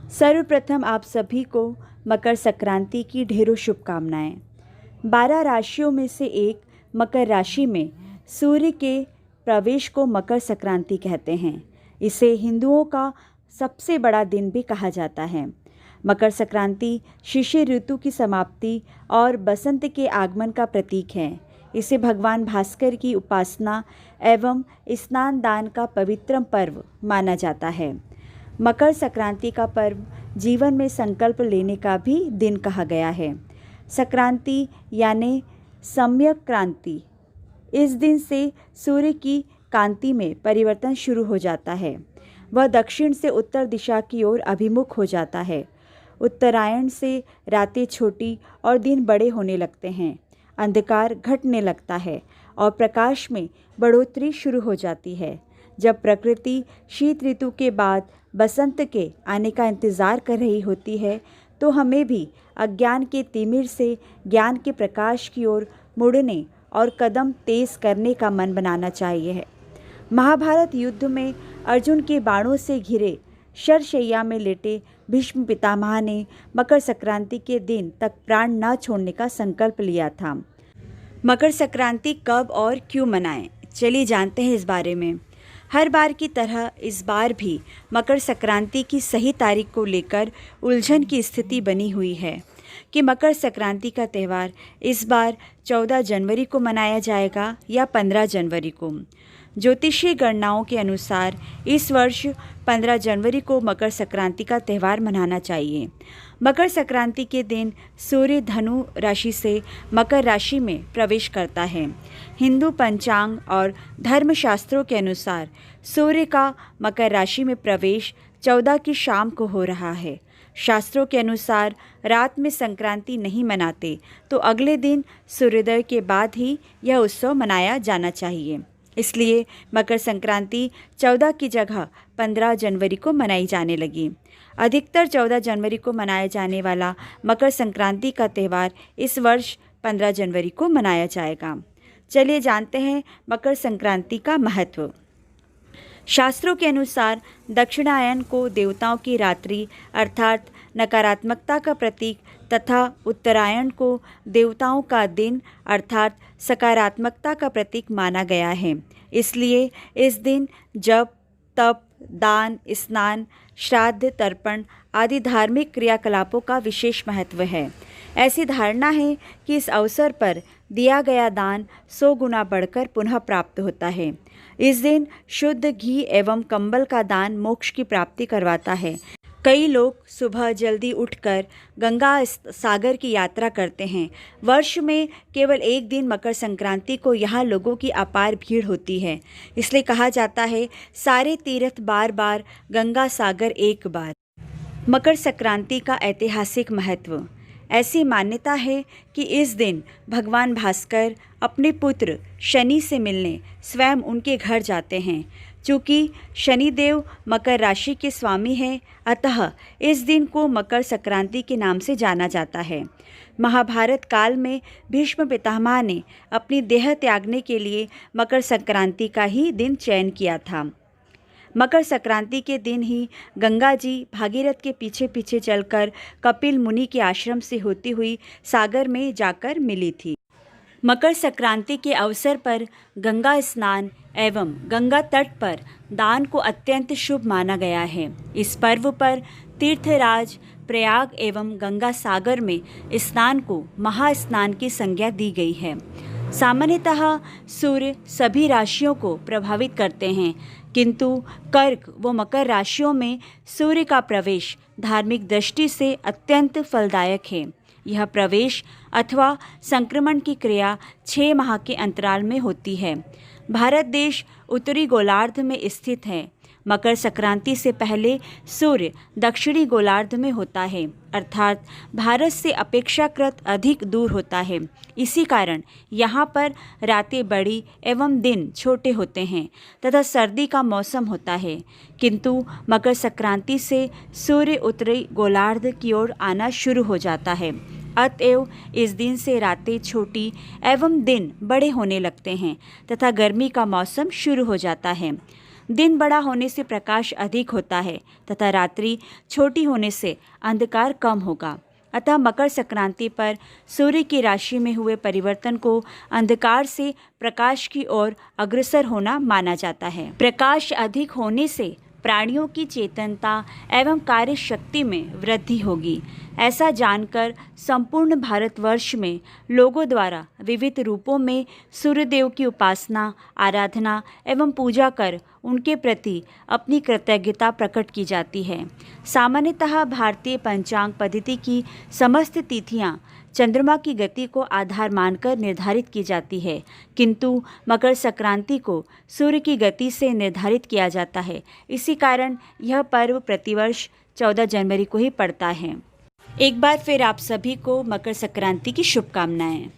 सर्वप्रथम आप सभी को मकर संक्रांति की ढेरों शुभकामनाएं। 12 राशियों में से एक मकर राशि में सूर्य के प्रवेश को मकर संक्रांति कहते हैं। इसे हिंदुओं का सबसे बड़ा दिन भी कहा जाता है। मकर संक्रांति शिशिर ऋतु की समाप्ति और बसंत के आगमन का प्रतीक है। इसे भगवान भास्कर की उपासना एवं स्नान दान का पवित्र पर्व माना जाता है। मकर संक्रांति का पर्व जीवन में संकल्प लेने का भी दिन कहा गया है। संक्रांति यानी सम्यक क्रांति। इस दिन से सूर्य की कांति में परिवर्तन शुरू हो जाता है। वह दक्षिण से उत्तर दिशा की ओर अभिमुख हो जाता है। उत्तरायण से रातें छोटी और दिन बड़े होने लगते हैं। अंधकार घटने लगता है और प्रकाश में बढ़ोतरी शुरू हो जाती है। जब प्रकृति शीत ऋतु के बाद बसंत के आने का इंतज़ार कर रही होती है, तो हमें भी अज्ञान के तिमिर से ज्ञान के प्रकाश की ओर मुड़ने और कदम तेज करने का मन बनाना चाहिए। महाभारत युद्ध में अर्जुन के बाणों से घिरे शरशैया में लेटे भीष्म पितामह ने मकर संक्रांति के दिन तक प्राण न छोड़ने का संकल्प लिया था। मकर संक्रांति कब और क्यों मनाएं? चलिए जानते हैं इस बारे में। हर बार की तरह इस बार भी मकर संक्रांति की सही तारीख को लेकर उलझन की स्थिति बनी हुई है कि मकर संक्रांति का त्यौहार इस बार 14 जनवरी को मनाया जाएगा या 15 जनवरी को। ज्योतिषीय गणनाओं के अनुसार इस वर्ष 15 जनवरी को मकर संक्रांति का त्यौहार मनाना चाहिए। मकर संक्रांति के दिन सूर्य धनु राशि से मकर राशि में प्रवेश करता है। हिंदू पंचांग और धर्मशास्त्रों के अनुसार सूर्य का मकर राशि में प्रवेश 14 की शाम को हो रहा है। शास्त्रों के अनुसार रात में संक्रांति नहीं मनाते, तो अगले दिन सूर्योदय के बाद ही यह उत्सव मनाया जाना चाहिए। इसलिए मकर संक्रांति 14 की जगह 15 जनवरी को मनाई जाने लगी। अधिकतर 14 जनवरी को मनाया जाने वाला मकर संक्रांति का त्यौहार इस वर्ष 15 जनवरी को मनाया जाएगा। चलिए जानते हैं मकर संक्रांति का महत्व। शास्त्रों के अनुसार दक्षिणायन को देवताओं की रात्रि अर्थात नकारात्मकता का प्रतीक तथा उत्तरायण को देवताओं का दिन अर्थात सकारात्मकता का प्रतीक माना गया है। इसलिए इस दिन जप, तप, दान, स्नान, श्राद्ध, तर्पण आदि धार्मिक क्रियाकलापों का विशेष महत्व है। ऐसी धारणा है कि इस अवसर पर दिया गया दान 100 गुना बढ़कर पुनः प्राप्त होता है। इस दिन शुद्ध घी एवं कंबल का दान मोक्ष की प्राप्ति करवाता है। कई लोग सुबह जल्दी उठकर गंगा सागर की यात्रा करते हैं। वर्ष में केवल एक दिन मकर संक्रांति को यहाँ लोगों की अपार भीड़ होती है। इसलिए कहा जाता है, सारे तीर्थ बार बार, गंगा सागर एक बार। मकर संक्रांति का ऐतिहासिक महत्व। ऐसी मान्यता है कि इस दिन भगवान भास्कर अपने पुत्र शनि से मिलने स्वयं उनके घर जाते हैं। चूँकि शनिदेव मकर राशि के स्वामी हैं, अतः इस दिन को मकर संक्रांति के नाम से जाना जाता है। महाभारत काल में भीष्म पितामह ने अपनी देह त्यागने के लिए मकर संक्रांति का ही दिन चयन किया था। मकर संक्रांति के दिन ही गंगा जी भागीरथ के पीछे पीछे चलकर कपिल मुनि के आश्रम से होती हुई सागर में जाकर मिली थी। मकर संक्रांति के अवसर पर गंगा स्नान एवं गंगा तट पर दान को अत्यंत शुभ माना गया है। इस पर्व पर तीर्थराज प्रयाग एवं गंगा सागर में स्नान को महास्नान की संज्ञा दी गई है। सामान्यतः सूर्य सभी राशियों को प्रभावित करते हैं, किंतु कर्क व मकर राशियों में सूर्य का प्रवेश धार्मिक दृष्टि से अत्यंत फलदायक है। यह प्रवेश अथवा संक्रमण की क्रिया 6 माह के अंतराल में होती है। भारत देश उत्तरी गोलार्ध में स्थित है। मकर संक्रांति से पहले सूर्य दक्षिणी गोलार्ध में होता है, अर्थात भारत से अपेक्षाकृत अधिक दूर होता है। इसी कारण यहाँ पर रातें बड़ी एवं दिन छोटे होते हैं तथा सर्दी का मौसम होता है। किंतु मकर संक्रांति से सूर्य उत्तरी गोलार्ध की ओर आना शुरू हो जाता है। अतएव इस दिन से रातें छोटी एवं दिन बड़े होने लगते हैं तथा गर्मी का मौसम शुरू हो जाता है। दिन बड़ा होने से प्रकाश अधिक होता है तथा रात्रि छोटी होने से अंधकार कम होगा। अतः मकर संक्रांति पर सूर्य की राशि में हुए परिवर्तन को अंधकार से प्रकाश की ओर अग्रसर होना माना जाता है। प्रकाश अधिक होने से प्राणियों की चेतनता एवं कार्य शक्ति में वृद्धि होगी। ऐसा जानकर संपूर्ण भारतवर्ष में लोगों द्वारा विविध रूपों में सूर्यदेव की उपासना, आराधना एवं पूजा कर उनके प्रति अपनी कृतज्ञता प्रकट की जाती है। सामान्यतः भारतीय पंचांग पद्धति की समस्त तिथियां चंद्रमा की गति को आधार मानकर निर्धारित की जाती है, किंतु मकर संक्रांति को सूर्य की गति से निर्धारित किया जाता है। इसी कारण यह पर्व प्रतिवर्ष 14 जनवरी को ही पड़ता है। एक बार फिर आप सभी को मकर संक्रांति की शुभकामनाएं।